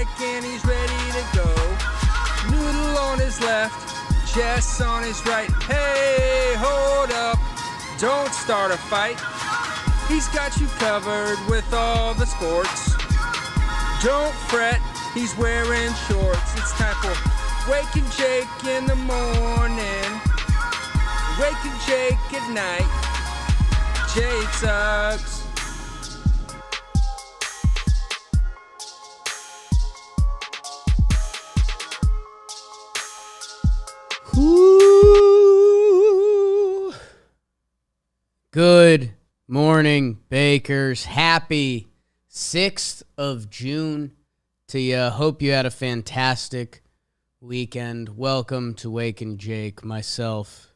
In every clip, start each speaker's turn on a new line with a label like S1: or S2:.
S1: strike and he's ready to go. Noodle on his left, Jess on his right. Hey, hold up, don't start a fight. He's got you covered with all the sports. Don't fret, he's wearing shorts. It's time for Waking Jake in the morning, Waking Jake at night. Jake sucks.
S2: Ooh. Good morning, Bakers. Happy 6th of June to you. Hope you had a fantastic weekend. Welcome to Wake and Jake. Myself,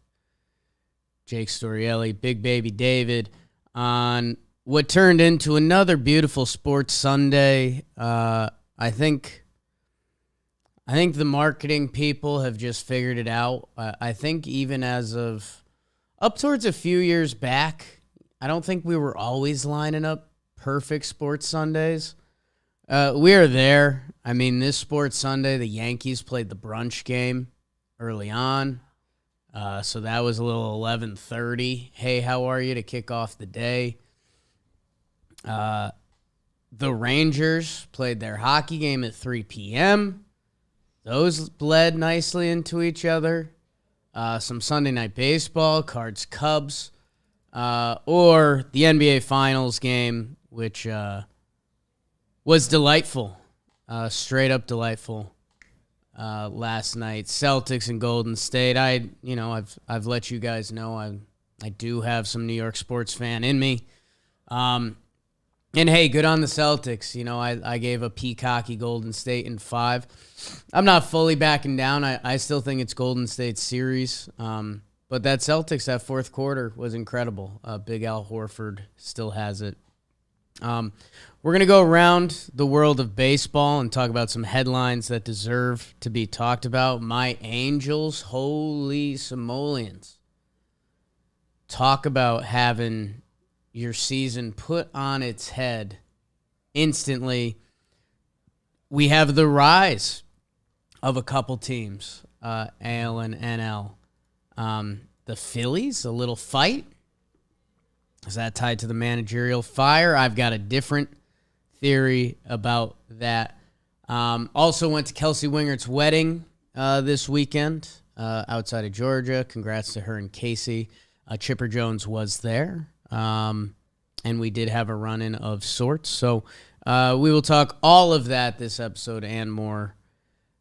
S2: Jake Storielli, Big Baby David, on what turned into another beautiful sports Sunday. I think the marketing people have just figured it out. I think even as of up towards a few years back, I don't think we were always lining up perfect sports Sundays. We are there. I mean, this sports Sunday, the Yankees played the brunch game early on. So that was a little 11:30. Hey, how are you to kick off the day? The Rangers played their hockey game at 3 p.m. Those bled nicely into each other. Some Sunday night baseball, Cards, Cubs, or the NBA Finals game, which was delightful, straight up delightful. Last night, Celtics and Golden State. I've let you guys know I do have some New York sports fan in me. And hey, good on the Celtics. You know, I gave a peacocky Golden State in 5. I'm not fully backing down. I still think it's Golden State's series. But that Celtics, that fourth quarter was incredible. Big Al Horford still has it. We're going to go around the world of baseball and talk about some headlines that deserve to be talked about. My Angels, holy simoleons. Talk about having your season put on its head instantly. We have the rise of a couple teams, AL and NL. The Phillies, a little fight. Is that tied to the managerial fire? I've got a different theory about that. Also went to Kelsey Wingert's wedding this weekend outside of Georgia. Congrats to her and Casey. Chipper Jones was there. And we did have a run-in of sorts. So we will talk all of that this episode and more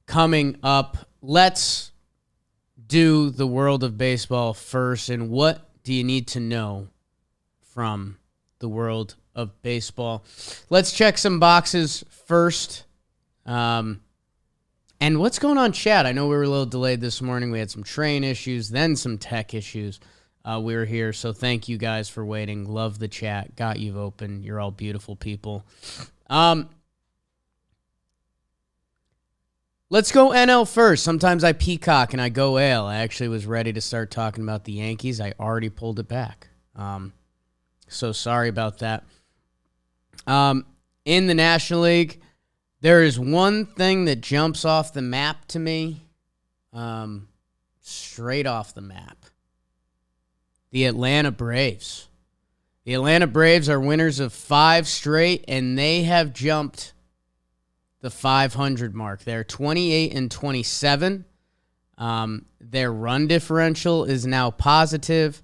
S2: coming up. Let's do the world of baseball first. And what do you need to know from the world of baseball? Let's check some boxes first. And what's going on, chat? I know we were a little delayed this morning. We had some train issues, then some tech issues. We were here, so thank you guys for waiting. Love the chat. Got you open. You're all beautiful people. Let's go NL first. Sometimes I peacock and I go AL. I actually was ready to start talking about the Yankees. I already pulled it back. So sorry about that. In the National League, there is one thing that jumps off the map to me, straight off the map. The Atlanta Braves. The Atlanta Braves are winners of 5 straight, and they have jumped the 500 mark. They're 28-27. Their run differential is now positive.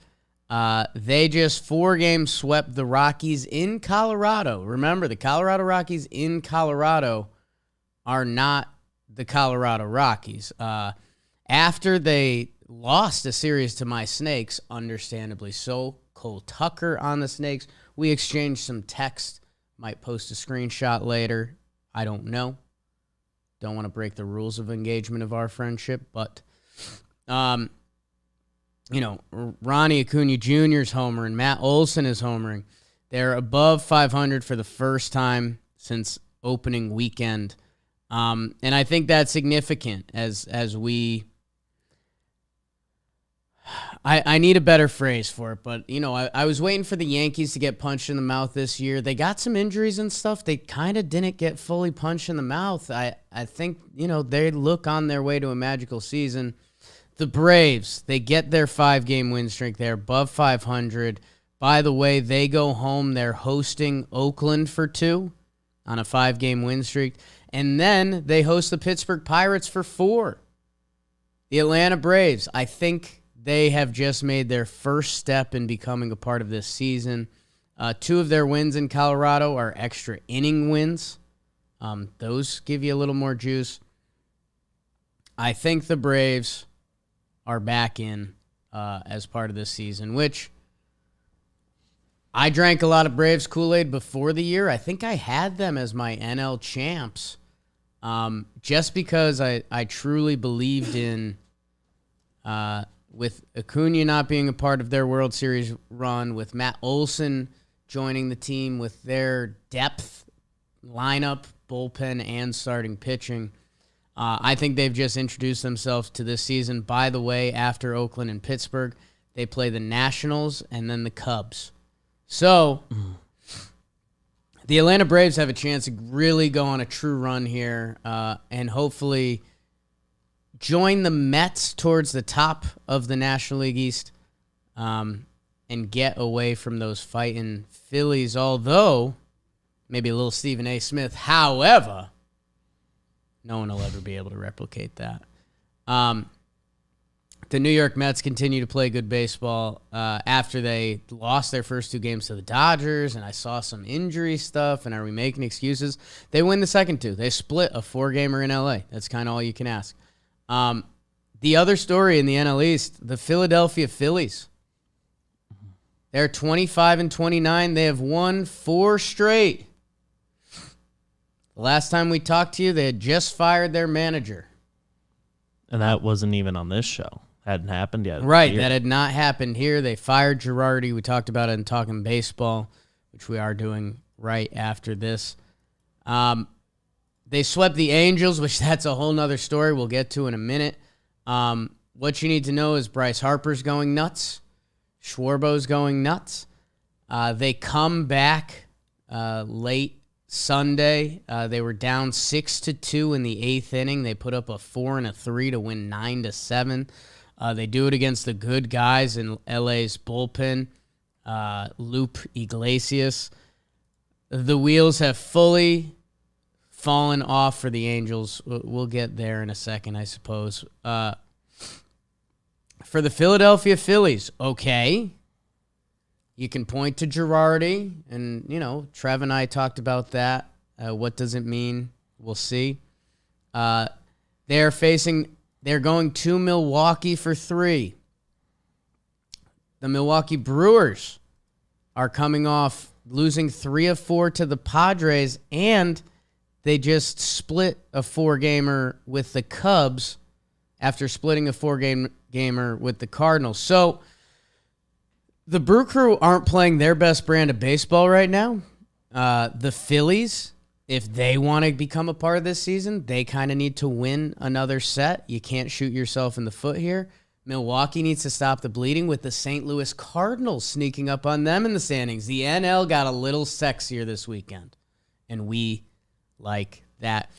S2: They just 4 games swept the Rockies in Colorado. Remember, the Colorado Rockies in Colorado are not the Colorado Rockies. After they lost a series to my Snakes, understandably so, Cole Tucker on the Snakes. We exchanged some text. Might post a screenshot later. I don't know. Don't want to break the rules of engagement of our friendship, but Ronnie Acuna Jr. is homering. Matt Olson is homering. They're above 500 for the first time since opening weekend. And I think that's significant as we I need a better phrase for it, but, I was waiting for the Yankees to get punched in the mouth this year. They got some injuries and stuff. They kind of didn't get fully punched in the mouth. I think, they look on their way to a magical season. The Braves, they get their 5-game win streak. They're above 500. By the way, they go home. They're hosting Oakland for 2 on a 5-game win streak. And then they host the Pittsburgh Pirates for 4. The Atlanta Braves, I think they have just made their first step in becoming a part of this season. 2 of their wins in Colorado are extra inning wins. Those give you a little more juice. I think the Braves are back in as part of this season, which I drank a lot of Braves Kool-Aid before the year. I think I had them as my NL champs just because I truly believed in with Acuna not being a part of their World Series run, with Matt Olson joining the team with their depth lineup, bullpen, and starting pitching. I think they've just introduced themselves to this season. By the way, after Oakland and Pittsburgh, they play the Nationals and then the Cubs. So the Atlanta Braves have a chance to really go on a true run here and hopefully join the Mets towards the top of the National League East and get away from those fighting Phillies, although maybe a little Stephen A. Smith. However, no one will ever be able to replicate that. The New York Mets continue to play good baseball after they lost their first 2 games to the Dodgers, and I saw some injury stuff, and are we making excuses? They win the second 2. They split a 4-gamer in L.A. That's kind of all you can ask. The other story in the NL East, the Philadelphia Phillies. They're 25-29. They have won 4 straight. The last time we talked to you, they had just fired their manager.
S3: And that wasn't even on this show. Hadn't happened yet.
S2: Right, that had not happened here. They fired Girardi. We talked about it in Talking Baseball, which we are doing right after this. They swept the Angels, which that's a whole nother story we'll get to in a minute. What you need to know is Bryce Harper's going nuts. Schwarbo's going nuts. They come back late Sunday. They were down 6-2 in the 8th inning. They put up a 4 and a 3 to win 9-7. They do it against the good guys in LA's bullpen. Lupe Iglesias. The wheels have fully fallen off for the Angels. We'll get there in a second, I suppose. For the Philadelphia Phillies, okay. You can point to Girardi, and, Trev and I talked about that. What does it mean? We'll see. They're going to Milwaukee for 3. The Milwaukee Brewers are coming off losing 3 of 4 to the Padres, and they just split a 4-gamer with the Cubs after splitting a 4-gamer with the Cardinals. So the Brew Crew aren't playing their best brand of baseball right now. The Phillies, if they want to become a part of this season, they kind of need to win another set. You can't shoot yourself in the foot here. Milwaukee needs to stop the bleeding with the St. Louis Cardinals sneaking up on them in the standings. The NL got a little sexier this weekend, and we like that.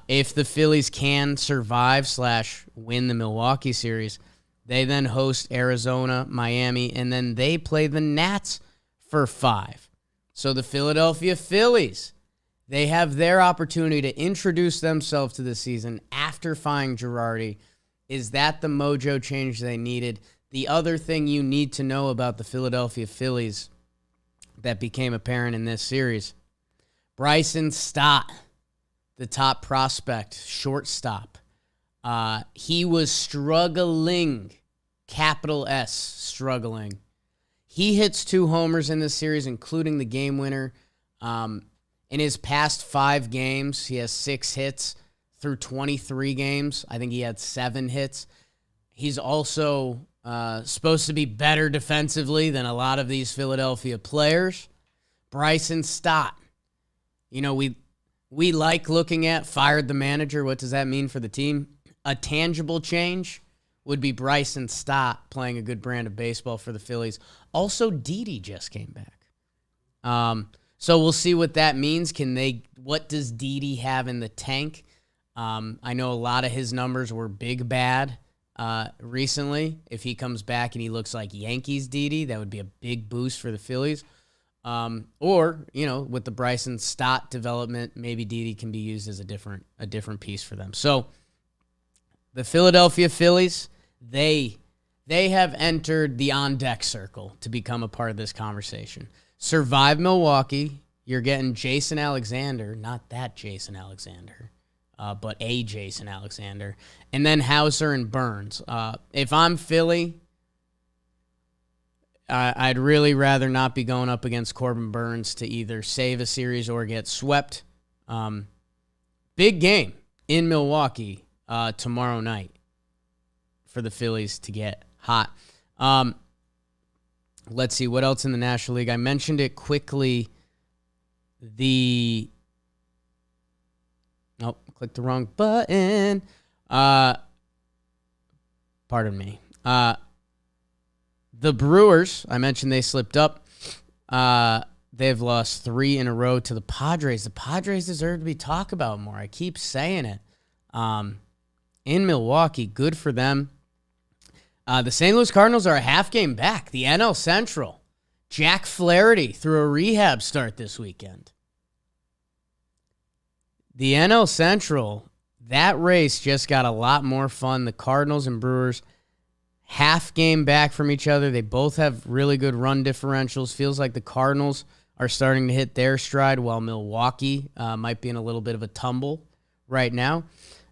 S2: If the Phillies can survive/win the Milwaukee series, they then host Arizona, Miami, and then they play the Nats for 5. So the Philadelphia Phillies, they have their opportunity to introduce themselves to the season after firing Girardi. Is that the mojo change they needed? The other thing you need to know about the Philadelphia Phillies that became apparent in this series, Bryson Stott, the top prospect, shortstop. He was struggling, capital S, struggling. He hits 2 homers in this series, including the game winner. In his past 5 games, he has 6 hits. Through 23 games, I think he had 7 hits. He's also supposed to be better defensively than a lot of these Philadelphia players. Bryson Stott. We like looking at fired the manager. What does that mean for the team? A tangible change. would be Bryson Stott playing a good brand of baseball for the Phillies. Also, Didi just came back. So we'll see what that means. What does Didi have in the tank? I know a lot of his numbers were big bad recently. If he comes back and he looks like Yankees Didi, that would be a big boost for the Phillies. Or, with the Bryson Stott development, maybe Didi can be used as a different piece for them. So the Philadelphia Phillies, they have entered the on-deck circle to become a part of this conversation. Survive Milwaukee. You're getting Jason Alexander, not that Jason Alexander, but a Jason Alexander. And then Hauser and Burns. If I'm Philly, I'd really rather not be going up against Corbin Burns to either save a series or get swept. Big game in Milwaukee tomorrow night for the Phillies to get hot. Let's see, what else in the National League? I mentioned it quickly. Clicked the wrong button. Pardon me. The Brewers, I mentioned they slipped up. They've lost 3 in a row to the Padres. The Padres deserve to be talked about more. I keep saying it. In Milwaukee, good for them. The St. Louis Cardinals are a half game back. The NL Central. Jack Flaherty threw a rehab start this weekend. The NL Central, that race just got a lot more fun. The Cardinals and Brewers, half game back from each other. They both have really good run differentials. Feels like the Cardinals are starting to hit their stride while Milwaukee might be in a little bit of a tumble right now.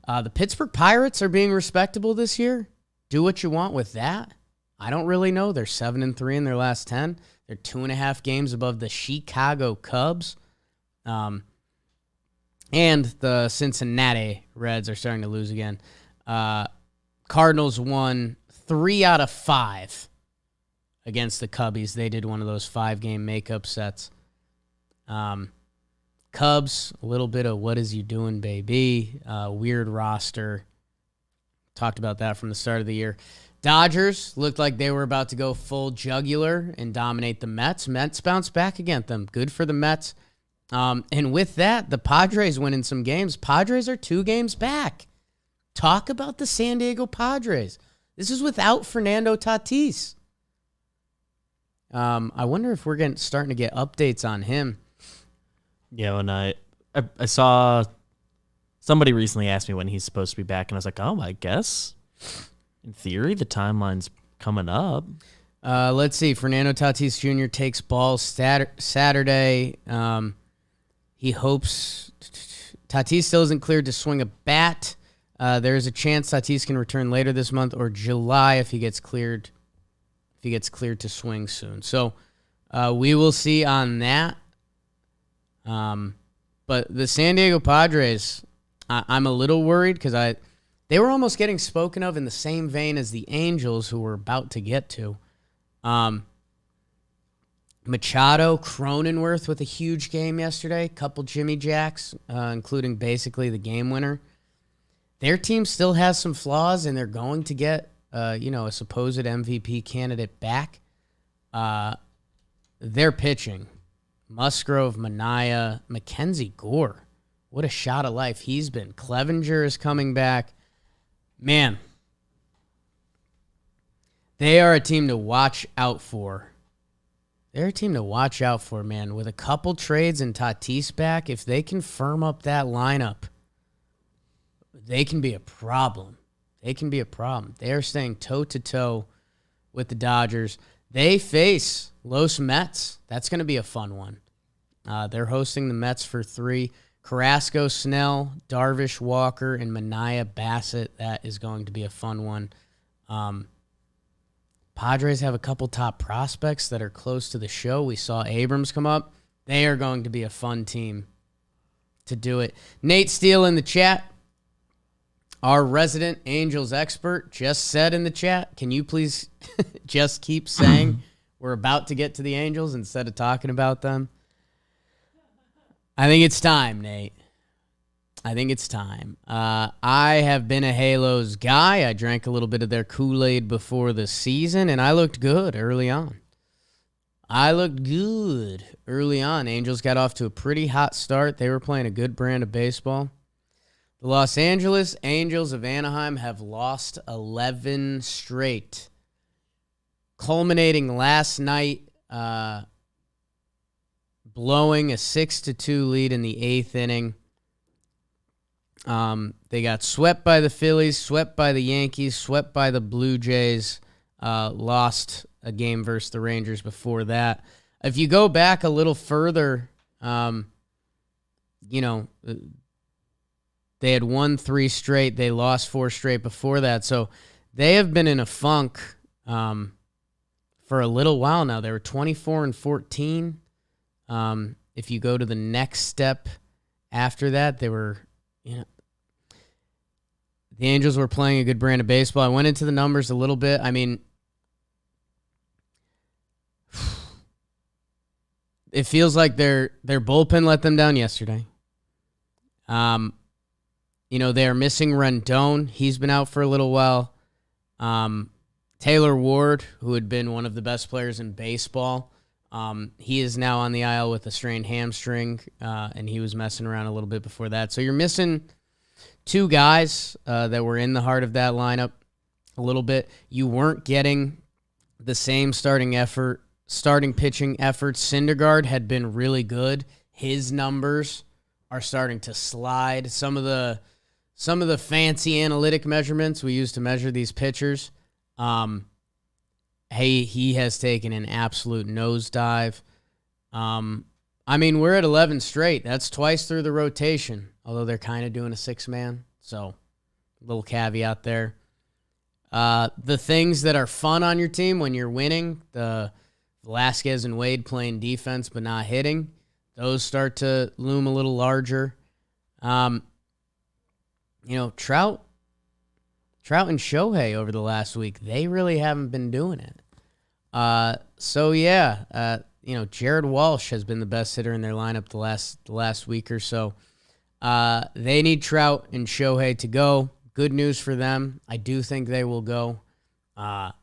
S2: The Pittsburgh Pirates are being respectable this year. Do what you want with that. I don't really know. They're 7-3 in their last 10. They're 2.5 games above the Chicago Cubs. And the Cincinnati Reds are starting to lose again. Cardinals won 3 out of 5 against the Cubbies. They did one of those 5-game makeup sets. Cubs, a little bit of what is you doing, baby? Weird roster. Talked about that from the start of the year. Dodgers looked like they were about to go full jugular and dominate the Mets. Mets bounced back against them. Good for the Mets. And with that, the Padres winning some games. Padres are 2 games back. Talk about the San Diego Padres. This is without Fernando Tatis. I wonder if we're starting to get updates on him.
S3: Yeah, when I saw somebody recently asked me when he's supposed to be back, and I was like, I guess in theory the timeline's coming up.
S2: Let's see. Fernando Tatis Jr. takes balls Saturday. He hopes Tatis still isn't cleared to swing a bat. There's a chance Tatis can return later this month or July if he gets cleared. If he gets cleared to swing soon, so we will see on that. But the San Diego Padres, I'm a little worried because they were almost getting spoken of in the same vein as the Angels, who we're about to get to. Machado, Cronenworth with a huge game yesterday. Couple Jimmy Jacks, including basically the game winner. Their team still has some flaws, and they're going to get, a supposed MVP candidate back. They're pitching. Musgrove, Manaea, Mackenzie Gore. What a shot of life he's been. Clevenger is coming back. Man, they are a team to watch out for. They're a team to watch out for, man. With a couple trades and Tatis back, if they can firm up that lineup, they can be a problem. They can be a problem. They are staying toe-to-toe with the Dodgers. They face Los Mets. That's going to be a fun one. They're hosting the Mets for 3. Carrasco, Snell, Darvish, Walker, and Manaea, Bassett. That is going to be a fun one. Padres have a couple top prospects that are close to the show. We saw Abrams come up. They are going to be a fun team to do it. Nate Steele in the chat, our resident Angels expert, just said in the chat, can you please just keep saying we're about to get to the Angels instead of talking about them? I think it's time, Nate. I think it's time. I have been a Halos guy. I drank a little bit of their Kool-Aid before the season, and I looked good early on. Angels got off to a pretty hot start. They were playing a good brand of baseball. The Los Angeles Angels of Anaheim have lost 11 straight, culminating last night, blowing a 6-2 lead in the 8th inning. They got swept by the Phillies, swept by the Yankees, swept by the Blue Jays, lost a game versus the Rangers before that. If you go back a little further, they had won 3 straight. They lost 4 straight before that. So they have been in a funk for a little while now. They were 24-14. If you go to the next step after that, they were, the Angels were playing a good brand of baseball. I went into the numbers a little bit. I mean, it feels like their bullpen let them down yesterday. They are missing Rendon. He's been out for a little while. Taylor Ward, who had been one of the best players in baseball, he is now on the aisle with a strained hamstring, and he was messing around a little bit before that. So you're missing 2 guys that were in the heart of that lineup a little bit. You weren't getting the same starting pitching effort. Syndergaard had been really good. His numbers are starting to slide. Some of the fancy analytic measurements we use to measure these pitchers, he has taken an absolute nosedive. We're at 11 straight. That's twice through the rotation, although they're kind of doing a 6-man. So, little caveat there. The things that are fun on your team when you're winning, the Velasquez and Wade playing defense but not hitting, those start to loom a little larger. Trout and Shohei over the last week, they really haven't been doing it. Jared Walsh has been the best hitter in their lineup the last week or so. They need Trout and Shohei to go. Good news for them. I do think they will go. To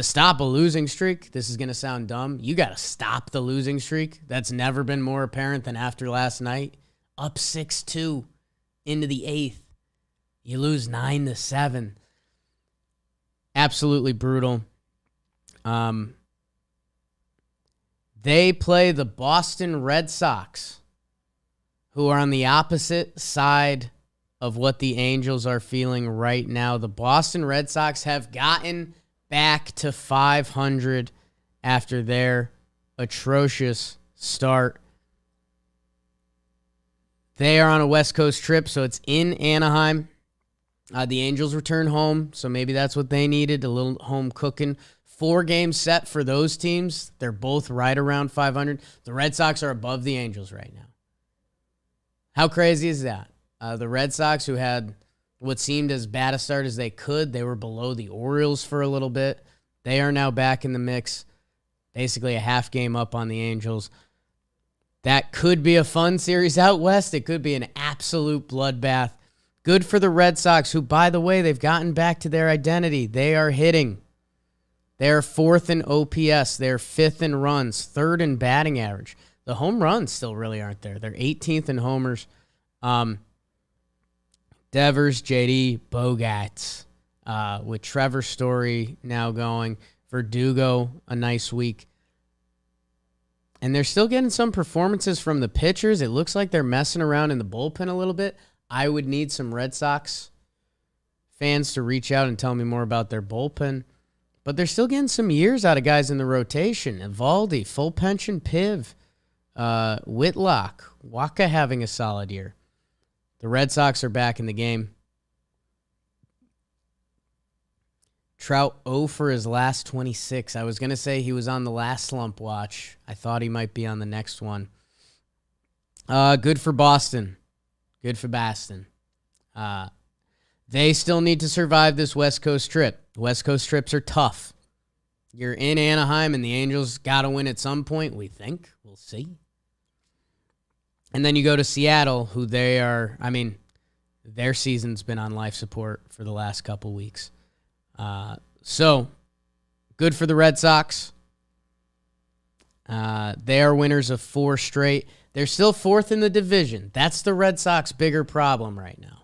S2: stop a losing streak, this is going to sound dumb. You got to stop the losing streak. That's never been more apparent than after last night. Up 6-2 into the 8th. You lose 9-7. Absolutely brutal. They play the Boston Red Sox, who are on the opposite side of what the Angels are feeling right now. The Boston Red Sox have gotten back to 500 after their atrocious start. They are on a West Coast trip, so it's in Anaheim. The Angels return home, so maybe that's what they needed, a little home cooking. 4-game set for those teams. They're both right around 500. The Red Sox are above the Angels right now. How crazy is that? The Red Sox, who had what seemed as bad a start as they could, they were below the Orioles for a little bit. They are now back in the mix, basically a half game up on the Angels. That could be a fun series out west. It could be an absolute bloodbath. Good for the Red Sox, who, by the way, they've gotten back to their identity. They are hitting. They're 4th in OPS. They're 5th in runs, 3rd in batting average. The home runs still really aren't there. They're 18th in homers. Devers, JD, Bogarts, with Trevor Story now going. Verdugo, a nice week. And they're still getting some performances from the pitchers. It looks like they're messing around in the bullpen a little bit. I would need some Red Sox fans to reach out and tell me more about their bullpen. But they're still getting some years out of guys in the rotation. Evaldi, full pension, Piv, Whitlock, Waka having a solid year. The Red Sox are back in the game. Trout 0 for his last 26. I was going to say he was on the last slump watch. I thought he might be on the next one. Good for Boston. Good for Boston. They still need to survive this West Coast trip. West Coast trips are tough. You're in Anaheim, and the Angels got to win at some point, we think. We'll see. And then you go to Seattle, who their season's been on life support for the last couple weeks. So, good for the Red Sox. They are winners of 4 straight. They're still 4th in the division. That's the Red Sox' bigger problem right now.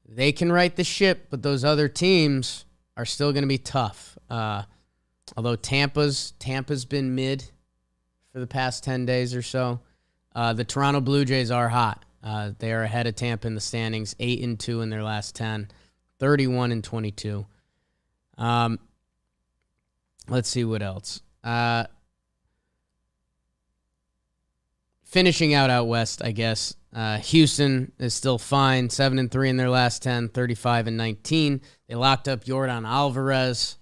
S2: They can right the ship, but those other teams are still going to be tough. Although Tampa's been mid for the past 10 days or so. The Toronto Blue Jays are hot. They are ahead of Tampa in the standings, 8-2 in their last 10, 31-22. Let's see what else. Finishing out west, I guess. Houston is still fine, 7-3 in their last 10, 35-19. They locked up Yordan Alvarez.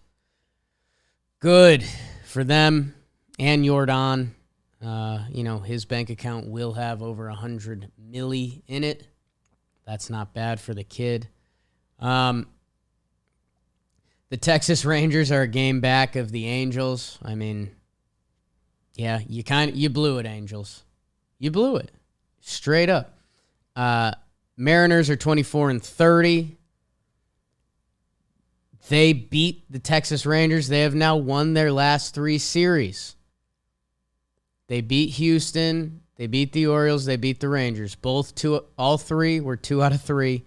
S2: Good for them and Yordan. His bank account will have over $100 million in it. That's not bad for the kid. The Texas Rangers are a game back of the Angels. I mean, yeah, you blew it, Angels. You blew it. Straight up. Mariners are 24-30. They beat the Texas Rangers. They have now won their last 3 series. They beat Houston. They beat the Orioles. They beat the Rangers. All 3 were 2 out of 3.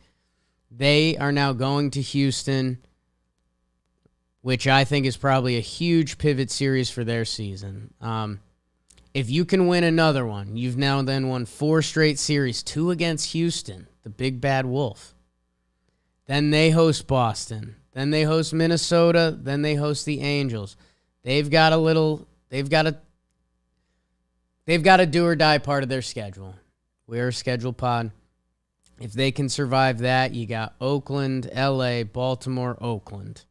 S2: They are now going to Houston, which I think is probably a huge pivot series for their season. If you can win another one, you've now then won 4 straight series, 2 against Houston, the big bad wolf. Then they host Boston. Then they host Minnesota. Then they host the Angels. They've got a do or die part of their schedule. We're a schedule pod. If they can survive that, you got Oakland, LA, Baltimore, Oakland.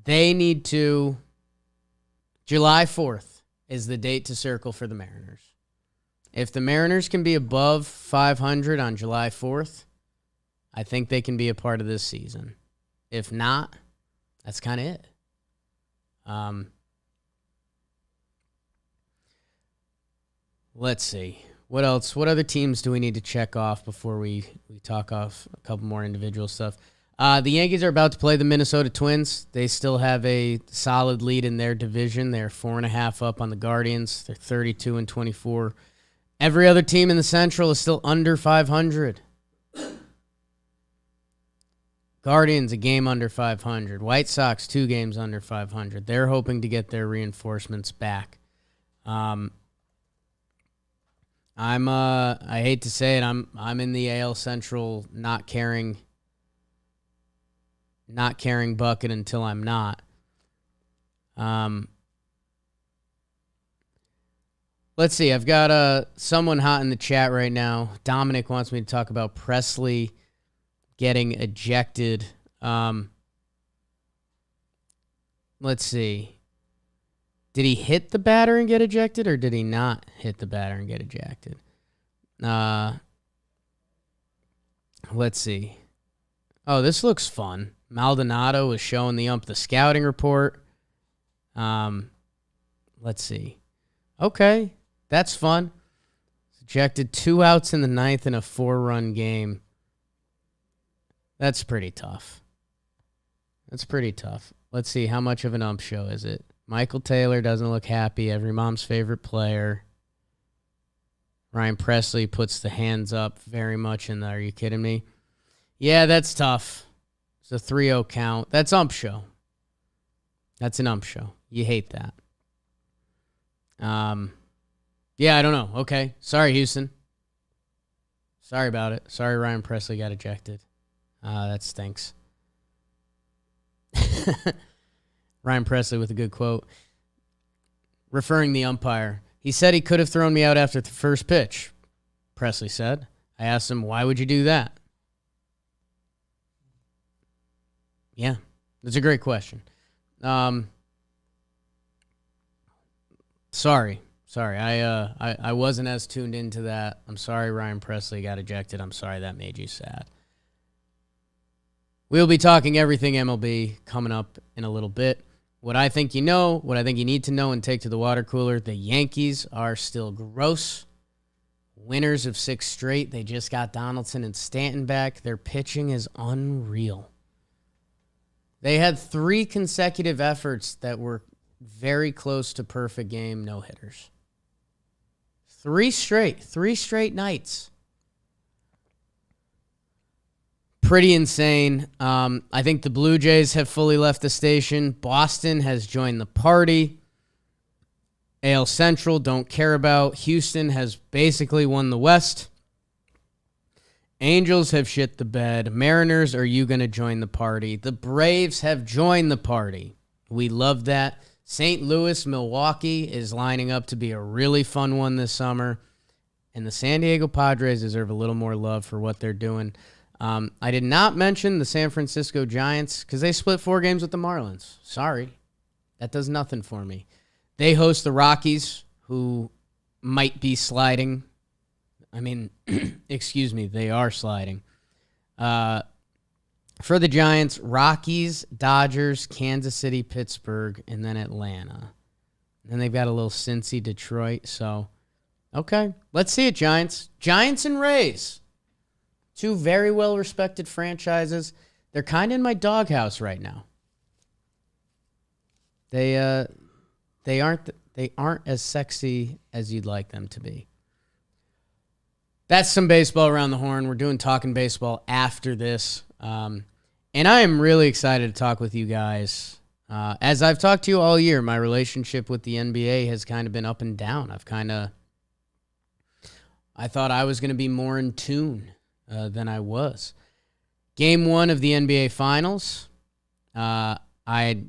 S2: They need to... July 4th is the date to circle for the Mariners. If the Mariners can be above 500 on July 4th, I think they can be a part of this season. If not, that's kind of it. Let's see. What else? What other teams do we need to check off before we talk off a couple more individual stuff? The Yankees are about to play the Minnesota Twins. They still have a solid lead in their division. They're 4.5 up on the Guardians. They're 32-24. Every other team in the Central is still under 500. Guardians, a game under 500. White Sox, 2 games under 500. They're hoping to get their reinforcements back. I hate to say it, I'm in the AL Central not caring bucket until I'm not. Let's see. I've got someone hot in the chat right now. Dominic wants me to talk about Presley getting ejected. Let's see. Did he hit the batter and get ejected, or did he not hit the batter and get ejected? Let's see. Oh, this looks fun. Maldonado is showing the ump the scouting report. Let's see. Okay, that's fun. Ejected 2 outs in the 9th in a 4-run game. That's pretty tough. Let's see, how much of an ump show is it? Michael Taylor doesn't look happy. Every mom's favorite player. Ryan Presley puts the hands up very much in the, are you kidding me? Yeah, that's tough. It's a 3-0 count. That's ump show. That's an ump show. You hate that. Yeah, I don't know. Okay. Sorry, Houston. Sorry about it. Sorry Ryan Presley got ejected. That stinks. Ryan Presley with a good quote. Referring the umpire. He said he could have thrown me out after the first pitch, Presley said. I asked him, why would you do that? Yeah, that's a great question. Sorry. I wasn't as tuned into that. I'm sorry Ryan Presley got ejected. I'm sorry that made you sad. We'll be talking everything MLB coming up in a little bit. what I think you know, what I think you need to know and take to the water cooler, the Yankees are still gross. Winners of 6 straight. They just got Donaldson and Stanton back. Their pitching is unreal. They had 3 consecutive efforts that were very close to perfect game no-hitters. 3 straight nights. Pretty insane. I think the Blue Jays have fully left the station. Boston has joined the party. AL Central, don't care about. Houston has basically won the West. Angels have shit the bed. Mariners, are you going to join the party? The Braves have joined the party. We love that. St. Louis, Milwaukee is lining up to be a really fun one this summer. And the San Diego Padres deserve a little more love for what they're doing. I did not mention the San Francisco Giants because they split 4 games with the Marlins. Sorry. That does nothing for me. They host the Rockies, who might be sliding. I mean, excuse me, they are sliding. For the Giants, Rockies, Dodgers, Kansas City, Pittsburgh, and then Atlanta. And they've got a little Cincy, Detroit. So, okay, let's see it, Giants. Giants and Rays. 2 very well-respected franchises. They're kind of in my doghouse right now. They aren't as sexy as you'd like them to be. That's some baseball around the horn. We're doing Talking Baseball after this. And I am really excited to talk with you guys. As I've talked to you all year, my relationship with the NBA has kind of been up and down. I thought I was going to be more in tune than I was. Game 1 of the NBA Finals. I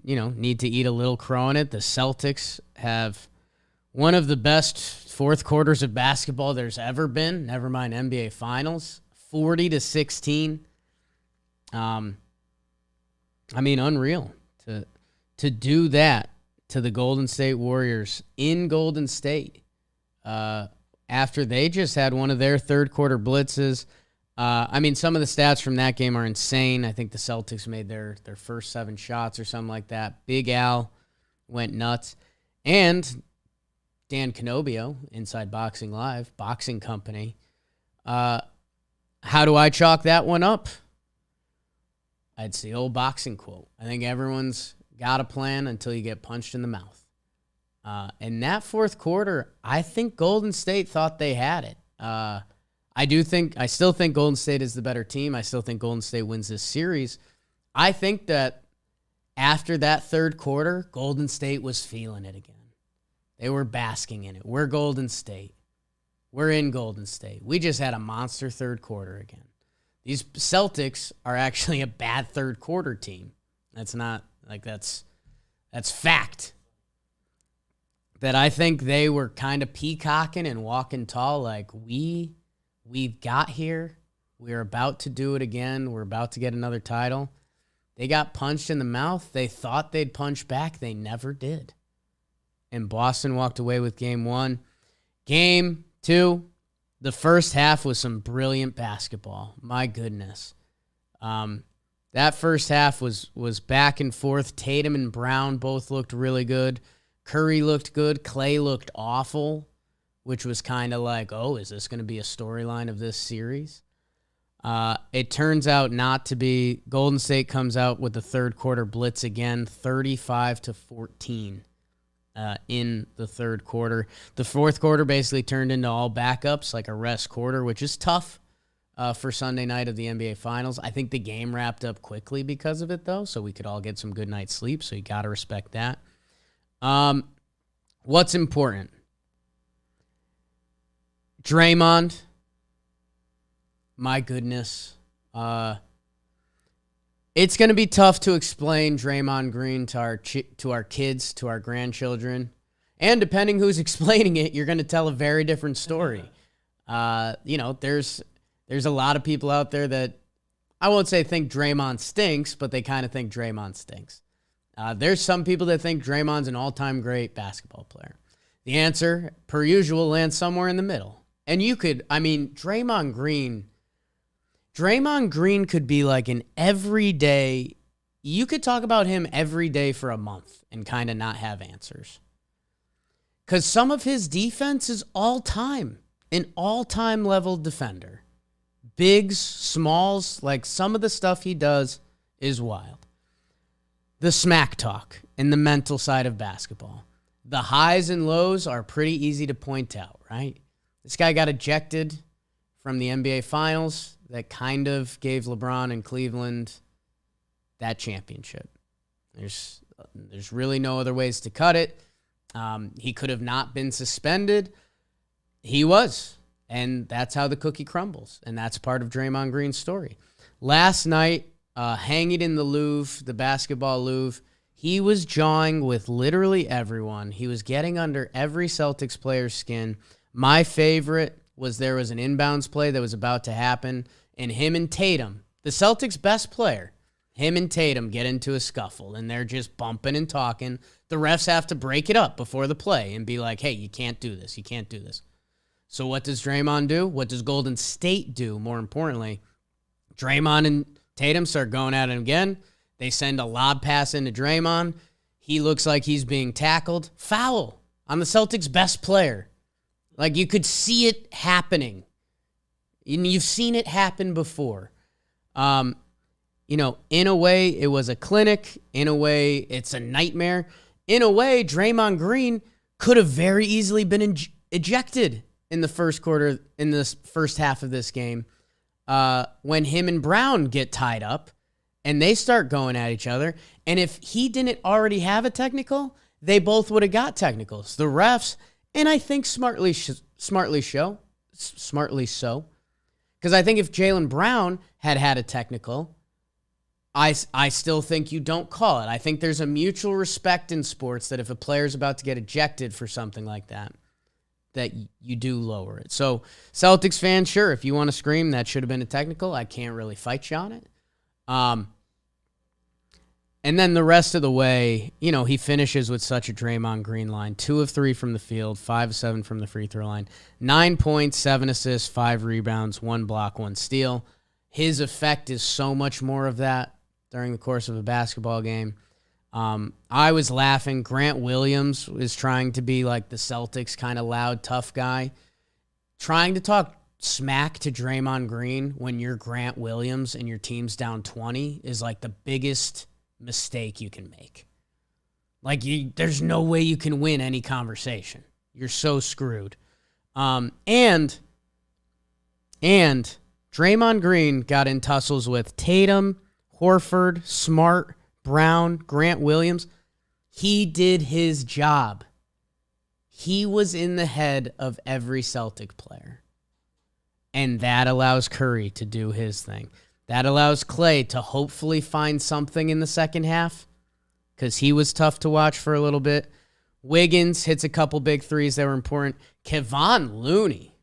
S2: need to eat a little crow in it. The Celtics have one of the best fourth quarters of basketball there's ever been. Never mind NBA Finals. 40-16. Unreal to do that to the Golden State Warriors in Golden State after they just had one of their third quarter blitzes. Some of the stats from that game are insane. I think the Celtics made their first 7 shots or something like that. Big Al went nuts. And Dan Canobio, Inside Boxing Live, Boxing Company. How do I chalk that one up? It's the old boxing quote. I think everyone's got a plan until you get punched in the mouth. In that fourth quarter, I think Golden State thought they had it. I still think Golden State is the better team. I still think Golden State wins this series. I think that after that third quarter, Golden State was feeling it again. They were basking in it. We're Golden State. We're in Golden State. We just had a monster third quarter again. These Celtics are actually a bad third quarter team. That's fact. That I think they were kind of peacocking and walking tall like we've got here. We're about to do it again. We're about to get another title. They got punched in the mouth. They thought they'd punch back. They never did. And Boston walked away with game 1. Game 2, the first half was some brilliant basketball. My goodness. That first half was back and forth. Tatum and Brown both looked really good. Curry looked good. Clay looked awful, which was kind of like, oh, is this going to be a storyline of this series? It turns out not to be. Golden State comes out with the third quarter blitz again, 35-14 in the third quarter. The fourth quarter basically turned into all backups, like a rest quarter, which is tough for Sunday night of the NBA Finals. I think the game wrapped up quickly because of it, though, so we could all get some good night's sleep, so you got to respect that. What's important? Draymond, my goodness. It's going to be tough to explain Draymond Green to our kids, to our grandchildren. And depending who's explaining it, you're going to tell a very different story. There's a lot of people out there that, I won't say think Draymond stinks, but they kind of think Draymond stinks. There's some people that think Draymond's an all-time great basketball player. The answer, per usual, lands somewhere in the middle. And Draymond Green could be like an everyday, you could talk about him every day for a month and kind of not have answers. Because some of his defense is all-time, an all-time level defender. Bigs, smalls, like some of the stuff he does is wild. The smack talk and the mental side of basketball. The highs and lows are pretty easy to point out, right? This guy got ejected from the NBA Finals that kind of gave LeBron and Cleveland that championship. There's really no other ways to cut it. He could have not been suspended. He was. And that's how the cookie crumbles. And that's part of Draymond Green's story. Last night, hanging in the Louvre, the basketball Louvre, he was jawing with literally everyone. He was getting under every Celtics player's skin. My favorite was there was an inbounds play that was about to happen, and him and Tatum, the Celtics' best player, him and Tatum get into a scuffle, and they're just bumping and talking. The refs have to break it up before the play and be like, hey, you can't do this. You can't do this. So what does Draymond do? What does Golden State do, more importantly? Draymond and Tatum start going at it again. They send a lob pass into Draymond. He looks like he's being tackled. Foul on the Celtics' best player. Like, you could see it happening. You've seen it happen before. In a way, it was a clinic. In a way, it's a nightmare. In a way, Draymond Green could have very easily been ejected in the first quarter, in this first half of this game, when him and Brown get tied up and they start going at each other. And if he didn't already have a technical, they both would have got technicals. The refs, and I think smartly so, because I think if Jaylen Brown had a technical, I still think you don't call it. I think there's a mutual respect in sports that if a player's about to get ejected for something like that you do lower it. So, Celtics fans, sure, if you want to scream that should have been a technical, I can't really fight you on it. And then the rest of the way, he finishes with such a Draymond Green line. 2 of 3 from the field, 5 of 7 from the free throw line. 9 points, 7 assists, 5 rebounds, 1 block, 1 steal. His effect is so much more of that during the course of a basketball game. I was laughing. Grant Williams is trying to be like the Celtics kind of loud, tough guy. Trying to talk smack to Draymond Green when you're Grant Williams and your team's down 20 is like the biggest mistake you can make. Like, there's no way you can win any conversation. You're so screwed. And Draymond Green got in tussles with Tatum, Horford, Smart, Brown, Grant Williams. He did his job. He was in the head of every Celtic player. And that allows Curry to do his thing. That allows Clay to hopefully find something in the second half, because he was tough to watch for a little bit. Wiggins hits a couple big threes that were important. Kevon Looney.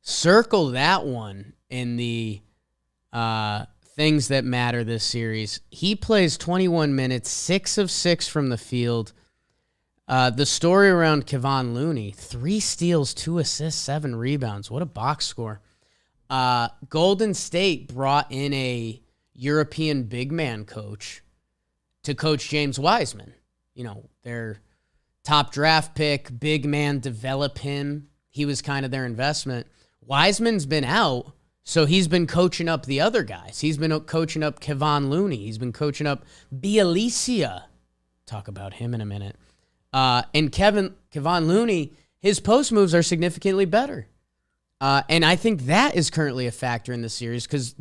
S2: Circle that one in the things that matter this series. He plays 21 minutes, 6 of 6 from the field. The story around Kevon Looney, 3 steals, 2 assists, 7 rebounds. What a box score. Golden State brought in a European big man coach to coach James Wiseman. Their top draft pick, big man, develop him. He was kind of their investment. Wiseman's been out, so he's been coaching up the other guys. He's been coaching up Kevon Looney. He's been coaching up Bjelica. Talk about him in a minute. And Kevon Looney, his post moves are significantly better. And I think that is currently a factor in the series, because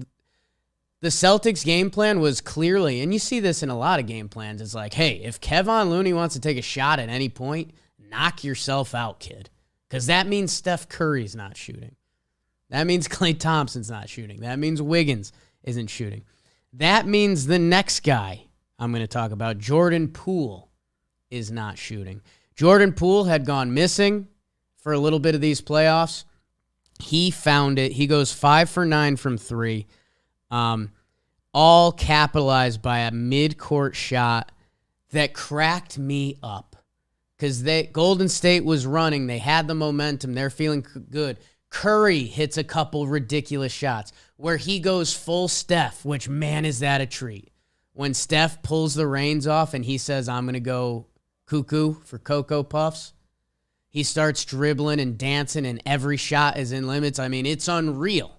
S2: the Celtics game plan was clearly, and you see this in a lot of game plans, it's like, hey, if Kevon Looney wants to take a shot at any point, knock yourself out, kid. Because that means Steph Curry's not shooting. That means Klay Thompson's not shooting. That means Wiggins isn't shooting. That means the next guy I'm going to talk about, Jordan Poole, is not shooting. Jordan Poole had gone missing for a little bit of these playoffs. He found it. He goes 5 for 9 from 3. All capitalized by a mid-court shot that cracked me up. Because Golden State was running. They had the momentum. They're feeling good. Curry hits a couple ridiculous shots where he goes full Steph, which, man, is that a treat. when Steph pulls the reins off and he says, I'm going to go cuckoo for Cocoa Puffs. He starts dribbling and dancing and every shot is in limits. I mean, it's unreal.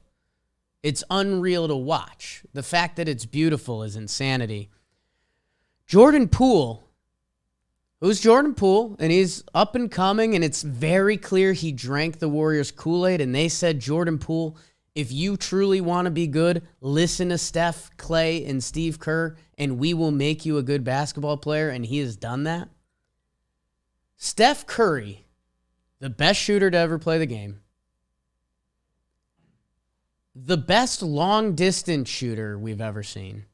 S2: It's unreal to watch. The fact that it's beautiful is insanity. Jordan Poole. Who's Jordan Poole? And he's up and coming, and it's very clear he drank the Warriors' Kool-Aid, and they said, Jordan Poole, if you truly want to be good, listen to Steph, Clay, and Steve Kerr, and we will make you a good basketball player, and he has done that. Steph Curry, the best shooter to ever play the game, the best long-distance shooter we've ever seen.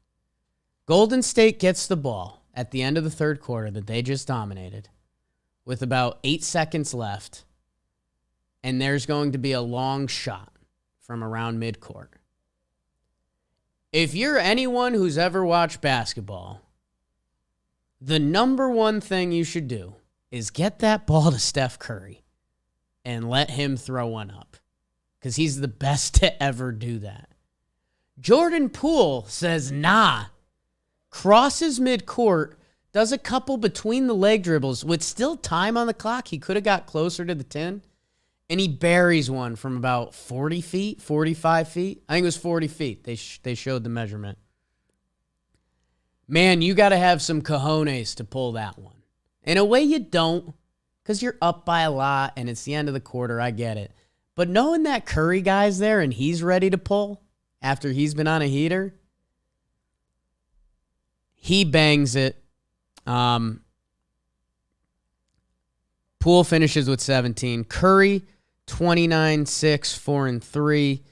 S2: Golden State gets the ball at the end of the third quarter that they just dominated with about 8 seconds left, and there's going to be a long shot from around midcourt. If you're anyone who's ever watched basketball, the number one thing you should do is get that ball to Steph Curry and let him throw one up, because he's the best to ever do that. Jordan Poole says, nah, crosses midcourt, does a couple between the leg dribbles with still time on the clock. He could have got closer to the 10, and he buries one from about 40 feet, 45 feet. I think it was 40 feet. They showed the measurement. Man, you got to have some cojones to pull that one. In a way you don't, because you're up by a lot, and it's the end of the quarter. I get it. But knowing that Curry guy's there and he's ready to pull after he's been on a heater, he bangs it. Poole finishes with 17. Curry, 29, 6, 4, and 3.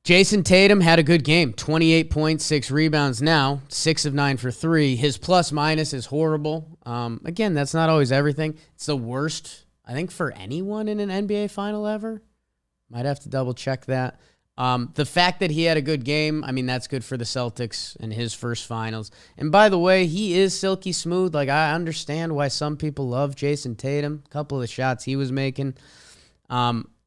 S2: Jayson Tatum had a good game. 28 points, 6 rebounds now. 6 of 9 for 3. His plus-minus is horrible. Again, that's not always everything. It's the worst, I think, for anyone in an NBA final ever. Might have to double-check that. The fact that he had a good game, I mean, that's good for the Celtics in his first finals. And by the way, he is silky smooth. Like, I understand why some people love Jayson Tatum. A couple of the shots he was making.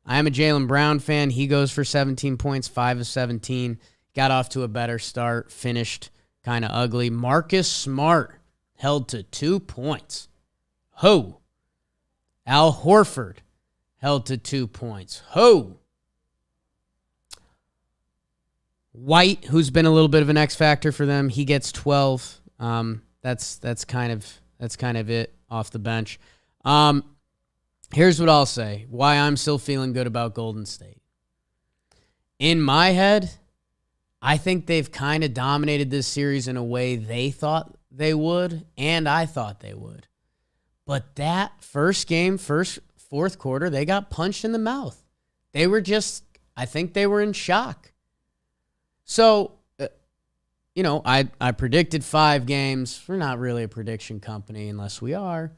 S2: I am a Jaylen Brown fan. He goes for 17 points, 5 of 17. Got off to a better start. Finished kind of ugly. Marcus Smart held to 2 points. Ho! Al Horford held to 2 points. Ho! White, who's been a little bit of an X factor for them, he gets 12. That's kind of it off the bench. Here's what I'll say, why I'm still feeling good about Golden State. In my head, I think they've kind of dominated this series in a way they thought they would, and I thought they would. But that first game, fourth quarter, they got punched in the mouth. They were just, I think they were in shock. So, I predicted 5 games. We're not really a prediction company unless we are.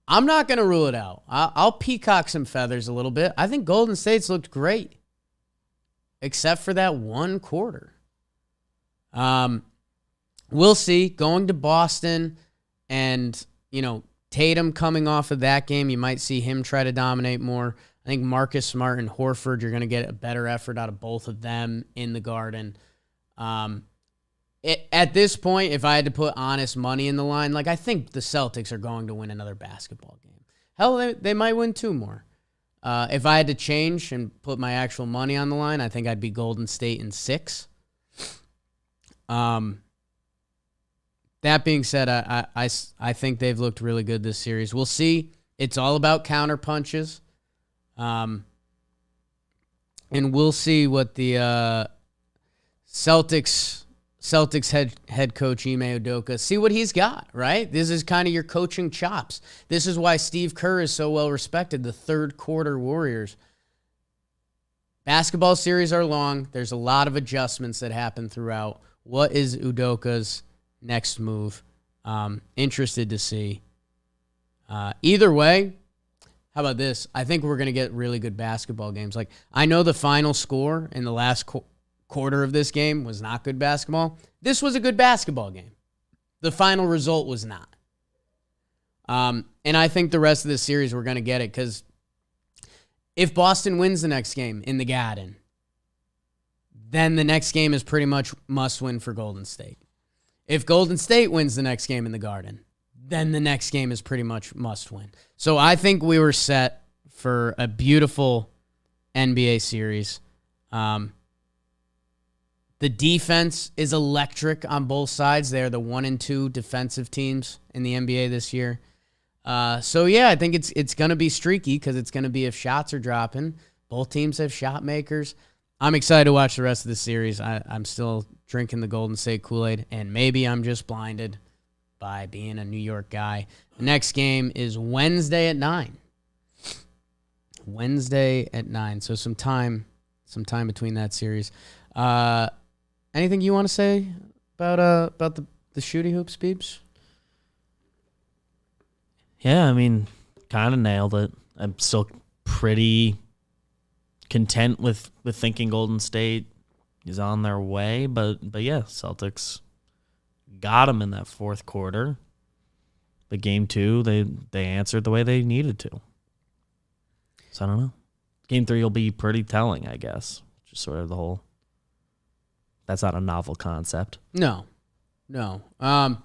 S2: I'm not going to rule it out. I'll peacock some feathers a little bit. I think Golden State's looked great, except for that one quarter. We'll see. Going to Boston and, Tatum coming off of that game, you might see him try to dominate more. I think Marcus Smart and Horford, you're going to get a better effort out of both of them in the Garden. At this point, if I had to put honest money in the line, I think the Celtics are going to win another basketball game. Hell, they might win 2 more. If I had to change and put my actual money on the line, I think I'd be Golden State in 6. That being said, I think they've looked really good this series. We'll see. It's all about counter punches. And we'll see what the Celtics head coach Ime Udoka, see what he's got, right? This is kind of your coaching chops. This is why Steve Kerr is so well respected, the third quarter Warriors. Basketball series are long. There's a lot of adjustments that happen throughout. What is Udoka's next move? Interested to see. Either way, how about this? I think we're going to get really good basketball games. I know the final score in the last quarter of this game was not good basketball. This was a good basketball game. The final result was not. And I think the rest of this series we're going to get it, because if Boston wins the next game in the Garden, then the next game is pretty much must win for Golden State. If Golden State wins the next game in the Garden, then the next game is pretty much must win. So I think we were set for a beautiful NBA series. The defense is electric on both sides. They're the 1 and 2 defensive teams in the NBA this year. So yeah, I think it's going to be streaky because it's going to be if shots are dropping. Both teams have shot makers. I'm excited to watch the rest of the series. I'm still drinking the Golden State Kool-Aid, and maybe I'm just blinded by being a New York guy. The next game is Wednesday at 9. Wednesday at 9. So some time between that series. Anything you want to say about the shooty hoops, Beebs?
S3: Yeah, I mean, kind of nailed it. I'm still pretty content with thinking Golden State is on their way, but yeah, Celtics got them in that fourth quarter. But game 2, they answered the way they needed to. So I don't know. Game 3 will be pretty telling, I guess. Just sort of the whole. That's not a novel concept.
S2: No. I'm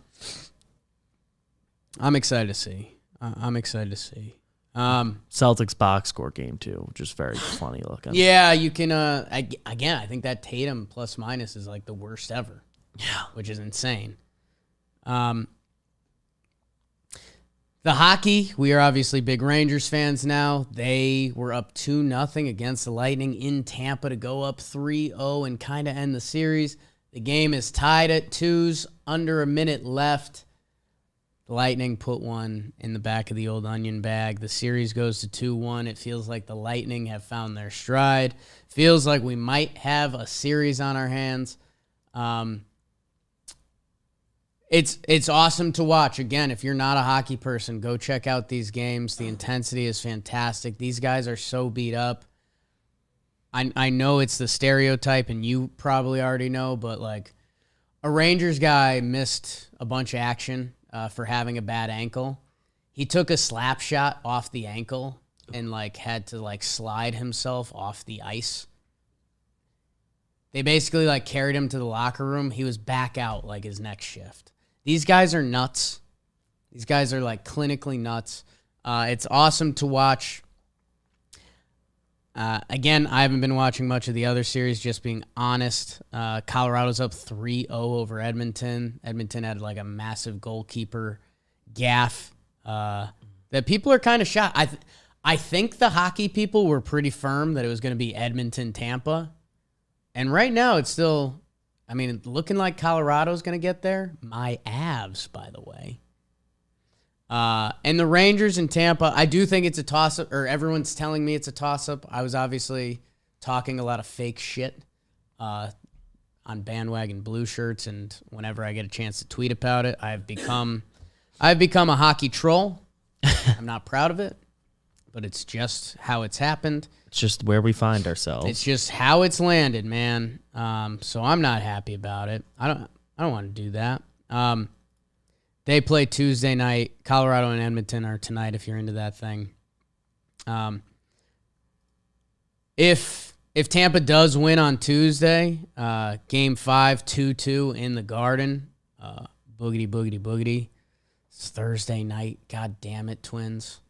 S2: excited to see.
S3: Celtics box score game 2, which is very funny looking.
S2: Yeah, you can. I think that Tatum plus minus is like the worst ever.
S3: Yeah,
S2: which is insane. The hockey, we are obviously big Rangers fans now. They were up 2-0 against the Lightning in Tampa to go up 3-0 and kind of end the series. The game is tied at 2s, under a minute left. The Lightning put one in the back of the old onion bag. The series goes to 2-1. It feels like the Lightning have found their stride. Feels like we might have a series on our hands. It's awesome to watch. Again, if you're not a hockey person, go check out these games. The intensity is fantastic. These guys are so beat up. I know it's the stereotype, and you probably already know, but like a Rangers guy missed a bunch of action for having a bad ankle. He took a slap shot off the ankle and like had to like slide himself off the ice. They basically like carried him to the locker room. He was back out like his next shift. These guys are nuts. These guys are like clinically nuts. It's awesome to watch. Again, I haven't been watching much of the other series, just being honest. Colorado's up 3-0 over Edmonton. Edmonton had like a massive goalkeeper gaffe that people are kind of shocked. I think the hockey people were pretty firm that it was going to be Edmonton-Tampa. And right now it's still, I mean, looking like Colorado's going to get there. My Avs, by the way. And the Rangers in Tampa, I do think it's a toss-up, or everyone's telling me it's a toss-up. I was obviously talking a lot of fake shit on bandwagon blue shirts, and whenever I get a chance to tweet about it, I've become a hockey troll. I'm not proud of it, but it's just how it's happened.
S3: It's just where we find ourselves.
S2: It's just how it's landed, man. So I'm not happy about it. I don't want to do that. They play Tuesday night. Colorado and Edmonton are tonight if you're into that thing. If Tampa does win on Tuesday, Game 5, 2-2 in the Garden, boogity, boogity, boogity. It's Thursday night. God damn it, Twins.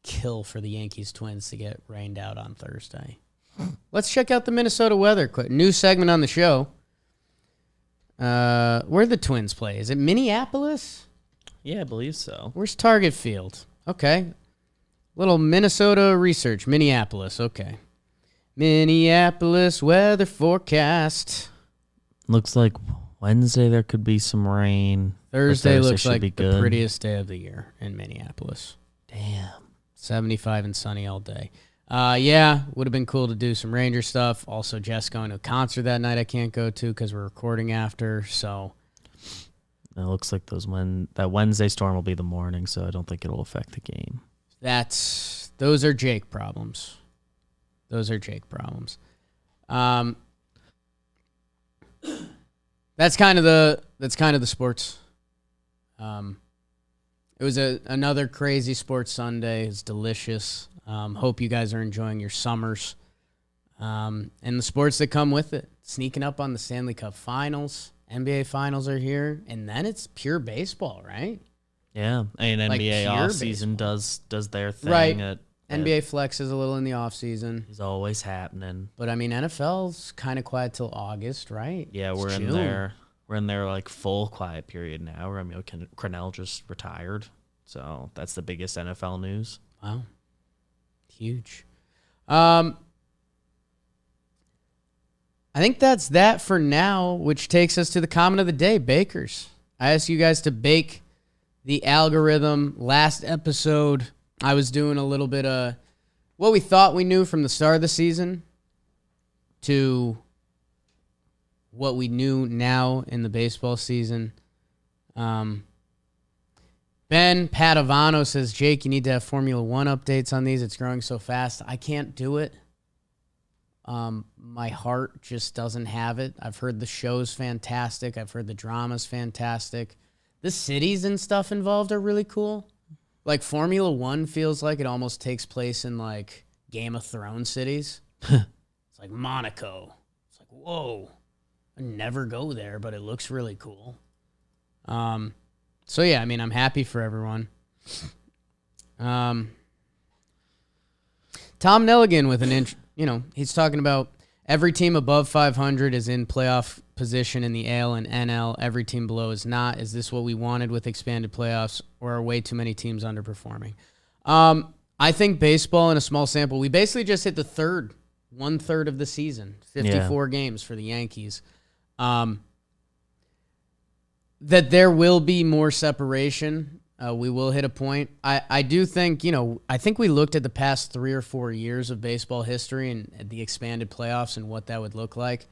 S2: Kill for the Yankees Twins to get rained out on Thursday. Let's check out the Minnesota weather quick. New segment on the show. Where the Twins play? Is it Minneapolis?
S3: Yeah, I believe so.
S2: Where's Target Field? Okay. Little Minnesota research. Minneapolis. Okay. Minneapolis weather forecast.
S3: Looks like Wednesday there could be some rain.
S2: Thursday looks like the prettiest day of the year in Minneapolis.
S3: Damn.
S2: 75 and sunny all day. Yeah, would have been cool to do some Ranger stuff. Also, Jess going to a concert that night I can't go to because we're recording after. So
S3: it looks like that Wednesday storm will be the morning, so I don't think it'll affect the game.
S2: Those are Jake problems. That's kind of the sports. It was another crazy sports Sunday. It's delicious. Hope you guys are enjoying your summers. And the sports that come with it. Sneaking up on the Stanley Cup Finals. NBA Finals are here. And then it's pure baseball, right?
S3: Yeah, and
S2: Like
S3: NBA
S2: pure
S3: offseason does their thing.
S2: Right. NBA flex is a little in the offseason.
S3: Is always happening.
S2: But, I mean, NFL's kind of quiet till August, right?
S3: Yeah, we're
S2: It's
S3: in
S2: June.
S3: there. We're in their like full quiet period now. Romeo Crennel just retired, so that's the biggest NFL news.
S2: Wow. Huge. I think that's that for now, which takes us to the comment of the day, bakers. I asked you guys to bake the algorithm. Last episode, I was doing a little bit of what we thought we knew from the start of the season to what we knew now in the baseball season. Ben Padovano says, Jake, you need to have Formula One updates on these. It's growing so fast. I can't do it. My heart just doesn't have it. I've heard the show's fantastic. I've heard the drama's fantastic. The cities and stuff involved are really cool. Like Formula One feels like it almost takes place in like Game of Thrones cities. It's like Monaco. It's like, whoa. I never go there, but it looks really cool. So yeah, I mean, I'm happy for everyone. Tom Nelligan with he's talking about every team above 500 is in playoff position in the AL and NL. Every team below is not. Is this what we wanted with expanded playoffs, or are way too many teams underperforming? I think baseball in a small sample, we basically just hit the 1/3 of the season, 54 games for the Yankees. That there will be more separation. We will hit a point. I do think, I think we looked at the past 3 or 4 years of baseball history and the expanded playoffs and what that would look like.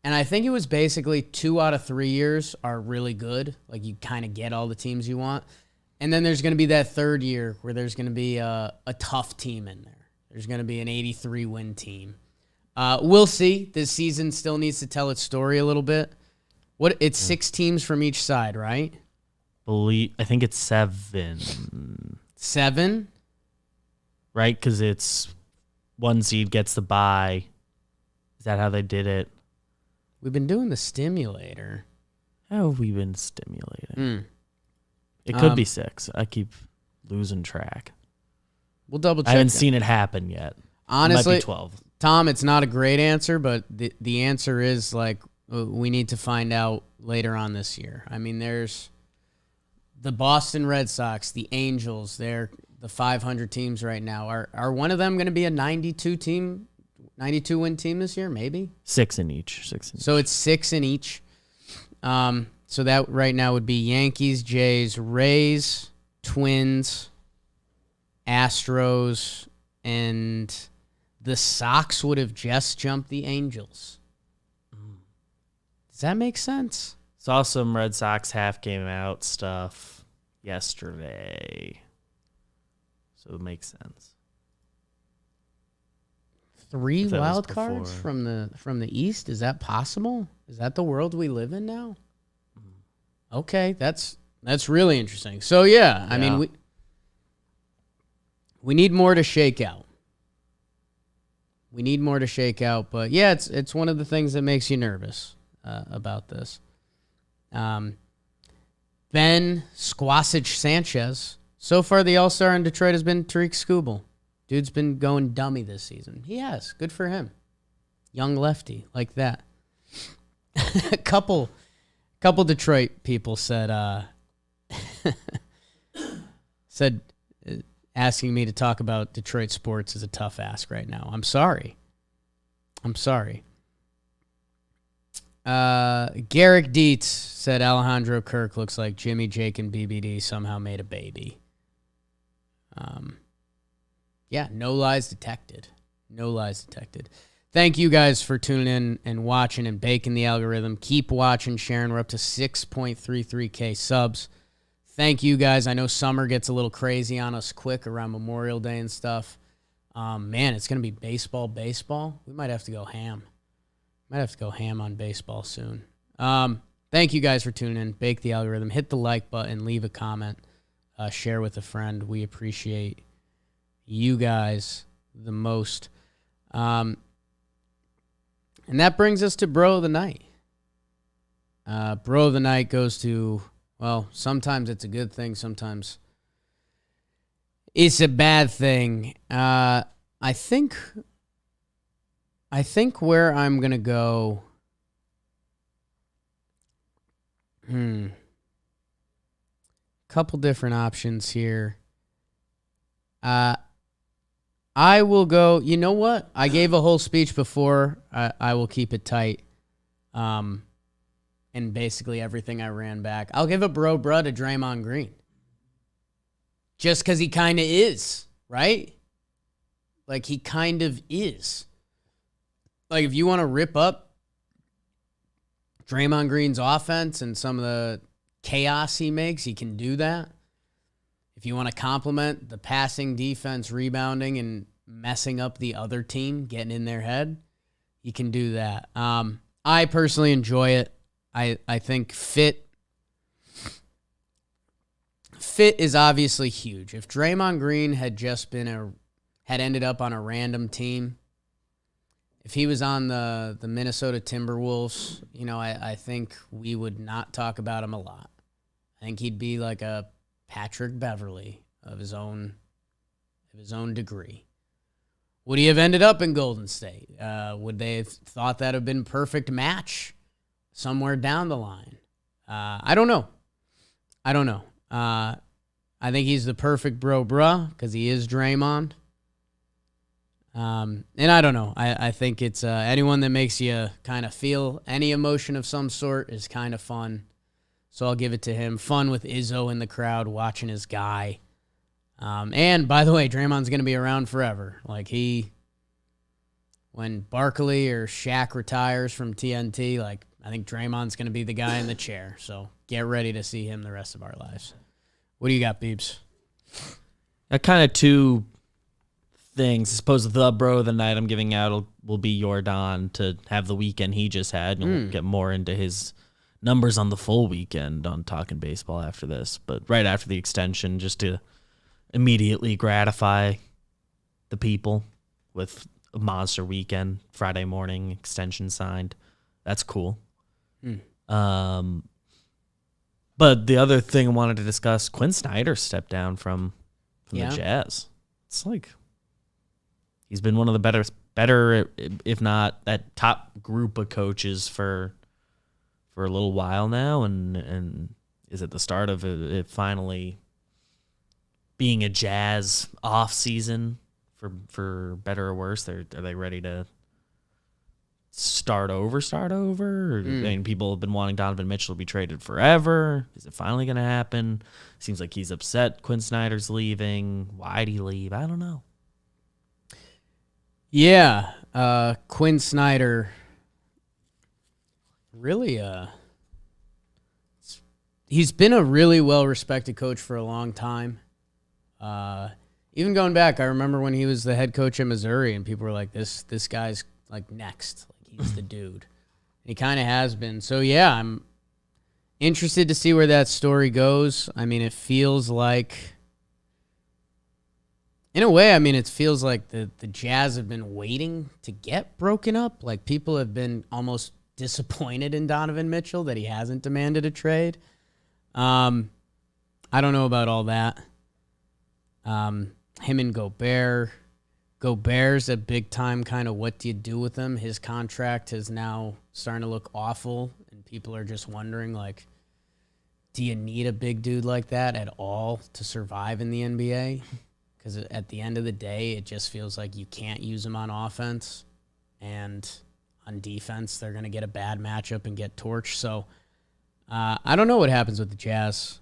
S2: And I think it was basically 2 out of 3 years are really good. Like you kind of get all the teams you want. And then there's going to be that 3rd year where there's going to be a tough team in there. There's going to be an 83-win team. We'll see. This season still needs to tell its story a little bit. It's 6 teams from each side, right?
S3: I think it's 7.
S2: 7?
S3: Right? Because it's 1 seed gets the bye. Is that how they did it?
S2: We've been doing the stimulator.
S3: How have we been stimulating? It could be 6. I keep losing track.
S2: We'll double check.
S3: I haven't seen it happen yet.
S2: Honestly,
S3: it might be 12.
S2: Tom, it's not a great answer, but the answer is like we need to find out later on this year. I mean, there's the Boston Red Sox, the Angels. They're the 500 teams right now. Are one of them going to be a 92-win team this year? Maybe
S3: 6 in each. 6 in
S2: so it's 6 in each. So that right now would be Yankees, Jays, Rays, Twins, Astros, and the Sox would have just jumped the Angels. Does that make sense?
S3: Saw some Red Sox half game out stuff yesterday, so it makes sense.
S2: 3
S3: If that was
S2: wild cards
S3: before.
S2: from the East? Is that possible? Is that the world we live in now? Okay, that's really interesting. So yeah, I mean we need more to shake out. We need more to shake out, but yeah, it's one of the things that makes you nervous about this. Ben Squassage Sanchez. So far, the All-Star in Detroit has been Tariq Skubal. Dude's been going dummy this season. He has. Good for him. Young lefty like that. A couple Detroit people said asking me to talk about Detroit sports is a tough ask right now. I'm sorry. Garrick Dietz said Alejandro Kirk looks like Jimmy, Jake, and BBD somehow made a baby. Yeah, no lies detected. No lies detected. Thank you guys for tuning in and watching and baking the algorithm. Keep watching, sharing. We're up to 6.33K subs. Thank you guys. I know summer gets a little crazy on us quick around Memorial Day and stuff. Man, it's going to be baseball. We might have to go ham. Might have to go ham on baseball soon. Thank you guys for tuning in. Bake the algorithm. Hit the like button. Leave a comment. Share with a friend. We appreciate you guys the most. And that brings us to Bro of the Night. Bro of the Night goes to, well, sometimes it's a good thing, sometimes it's a bad thing. I think where I'm going to go, couple different options here. I will go, you know what? I gave a whole speech before. I will keep it tight. And basically everything I ran back. I'll give a bruh to Draymond Green. Just because he kind of is, right? Like, he kind of is. Like, if you want to rip up Draymond Green's offense and some of the chaos he makes, he can do that. If you want to compliment the passing, defense, rebounding, and messing up the other team, getting in their head, you can do that. I personally enjoy it. I think fit is obviously huge. If Draymond Green had ended up on a random team, if he was on the Minnesota Timberwolves, I think we would not talk about him a lot. I think he'd be like a Patrick Beverley of his own degree. Would he have ended up in Golden State? Would they have thought that have been a perfect match somewhere down the line? I don't know. I think he's the perfect bruh because he is Draymond. And I don't know. I think it's anyone that makes you kind of feel any emotion of some sort is kind of fun. So I'll give it to him. Fun with Izzo in the crowd watching his guy. And by the way, Draymond's going to be around forever. Like when Barkley or Shaq retires from TNT, like I think Draymond's going to be the guy in the chair. So get ready to see him the rest of our lives. What do you got, Beebs?
S3: Kind of two things. I suppose the bro of the night I'm giving out will be Jordan to have the weekend he just had. And we'll get more into his numbers on the full weekend on Talking Baseball after this. But right after the extension, just to immediately gratify the people with a monster weekend, Friday morning extension signed. That's cool. But the other thing I wanted to discuss, Quin Snyder stepped down from the Jazz. It's like he's been one of the better, if not that top group of coaches for a little while now, and is at the start of it finally being a Jazz off season for better or worse. Are they ready to start over? I mean, people have been wanting Donovan Mitchell to be traded forever. Is it finally going to happen? Seems like he's upset Quin Snyder's leaving. Why'd he leave? I don't know.
S2: Yeah, Quin Snyder really he's been a really well-respected coach for a long time. Even going back, I remember when he was the head coach at Missouri and people were like, this guy's like next. Like, he's the dude. And he kind of has been. So, yeah, I'm interested to see where that story goes. I mean, it feels like, in a way, it feels like the Jazz have been waiting to get broken up. Like, people have been almost disappointed in Donovan Mitchell that he hasn't demanded a trade. I don't know about all that. Him and Gobert. Gobert's a big time kind of what do you do with him? His contract is now starting to look awful, and people are just wondering, like, do you need a big dude like that at all to survive in the NBA? Because at the end of the day, it just feels like you can't use him on offense, and on defense, they're going to get a bad matchup and get torched. So I don't know what happens with the Jazz.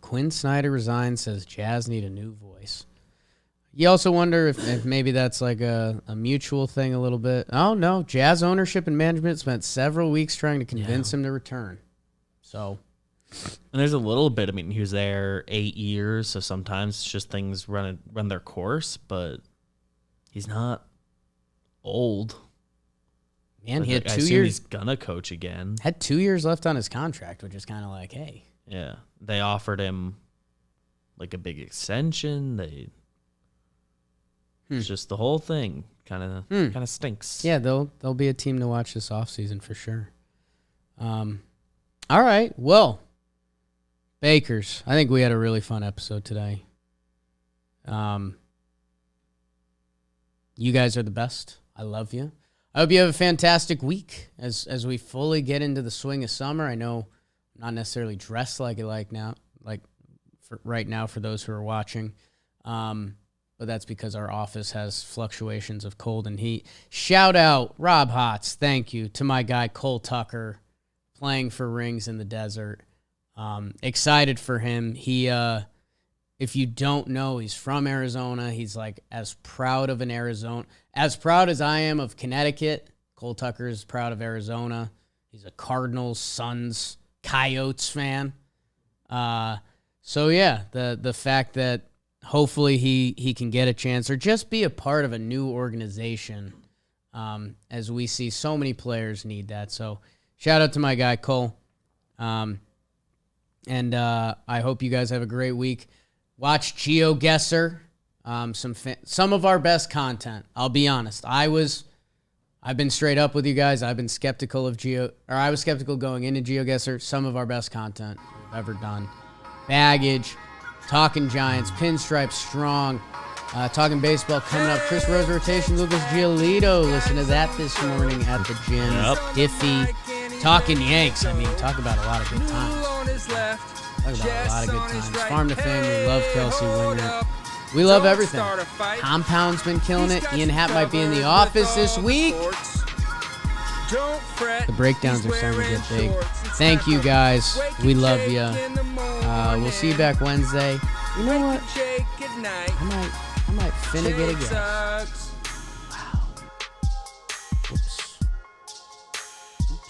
S2: Quin Snyder resigns, says Jazz need a new voice. You also wonder if maybe that's like a mutual thing a little bit. Oh, no. Jazz ownership and management spent several weeks trying to convince him to return. So.
S3: And there's a little bit. He was there 8 years, so sometimes it's just things run their course, but he's not old.
S2: Man, he had 2 years.
S3: He's going to coach again.
S2: Had 2 years left on his contract, which is kind of like, hey.
S3: Yeah. They offered him like a big extension. It's just the whole thing. kind of stinks.
S2: Yeah, they'll be a team to watch this offseason for sure. All right. Well, Bakers, I think we had a really fun episode today. You guys are the best. I love you. I hope you have a fantastic week as we fully get into the swing of summer. I know I'm not necessarily dressed like right now for those who are watching. But that's because our office has fluctuations of cold and heat. Shout out Rob Hotz. Thank you to my guy Cole Tucker playing for Rings in the Desert. Excited for him. He, if you don't know, he's from Arizona. He's like as proud of an Arizona, as proud as I am of Connecticut. Cole Tucker is proud of Arizona. He's a Cardinals, Suns, Coyotes fan. So yeah, the fact that hopefully he can get a chance or just be a part of a new organization, as we see so many players need that. So shout out to my guy Cole. And I hope you guys have a great week. Watch GeoGuessr, some of our best content. I'll be honest. I've been straight up with you guys. I've been skeptical of I was skeptical going into GeoGuessr. Some of our best content we've ever done. Baggage, Talking Giants, Pinstripe Strong, Talking Baseball coming up. Chris Rose Rotation, Lucas Giolito. Listen to that this morning at the gym.
S3: Yep.
S2: Iffy, Talking Yanks. I mean, talk about a lot of good times. Talk about a lot of good times. Farm to Fame, we love Kelsey Winger. We love everything. Compound's been killing it. Ian Happ might be in the office this week. The breakdowns are starting to get big. Thank you, guys. We love you. We'll see you back Wednesday. You know what? I might finna get a guess.